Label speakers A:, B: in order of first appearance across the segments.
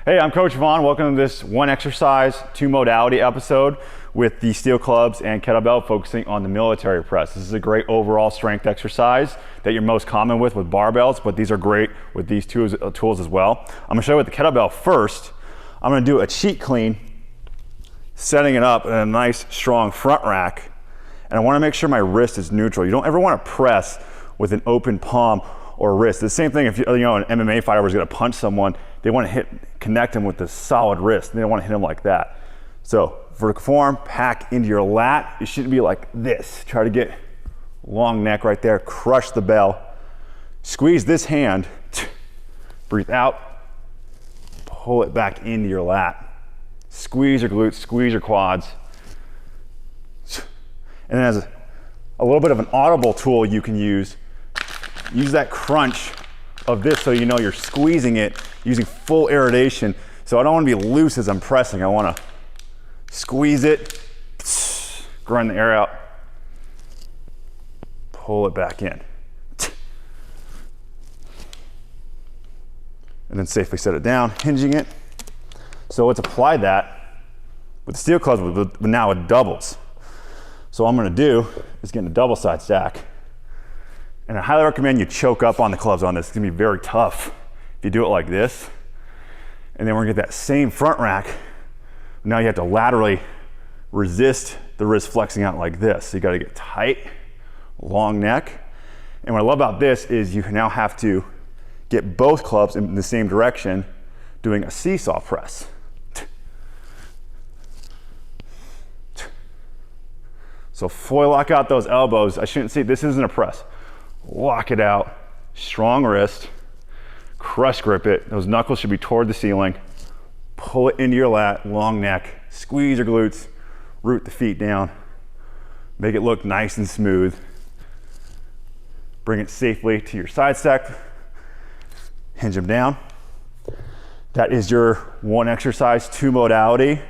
A: Hey, I'm Coach Vaughn. Welcome to this one exercise, two modality episode with the steel clubs and kettlebell, focusing on the military press. This is a great overall strength exercise that you're most common with barbells, but these are great with these tools as well. I'm gonna show you with the kettlebell first. I'm gonna do a cheat clean, setting it up in a nice strong front rack. And I wanna make sure my wrist is neutral. You don't ever wanna press with an open palm or wrist. The same thing if an MMA fighter was gonna punch someone, they want to connect them with a solid wrist. They don't want to hit them like that. So vertical form, pack into your lat. It shouldn't be like this. Try to get long neck right there. Crush the bell. Squeeze this hand. Breathe out. Pull it back into your lat. Squeeze your glutes, squeeze your quads. And then as a little bit of an audible tool you can use that crunch of this so you know you're squeezing it using full aerodation. So I don't want to be loose as I'm pressing. I want to squeeze it, grind the air out, pull it back in, and then safely set it down, hinging it. So let's apply that with the steel clubs, but now with doubles. So what I'm going to do is get in a double side stack. And I highly recommend you choke up on the clubs on this. It's gonna be very tough if you do it like this. And then we're gonna get that same front rack. Now you have to laterally resist the wrist flexing out like this. So you gotta get tight, long neck. And what I love about this is you now have to get both clubs in the same direction, doing a seesaw press. So fully lock out those elbows. I shouldn't say this isn't a press. Lock it out, strong wrist, crush grip it. Those knuckles should be toward the ceiling. Pull it into your lat, long neck, squeeze your glutes, root the feet down. Make it look nice and smooth. Bring it safely to your side stack. Hinge them down. That is your one exercise, two modality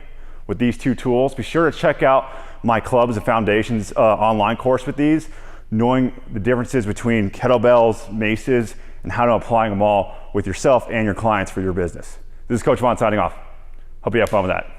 A: with these two tools. Be sure to check out my Clubs and Foundations online course with these, knowing the differences between kettlebells, maces, and how to apply them all with yourself and your clients for your business. This is Coach Vaughn signing off. Hope you have fun with that.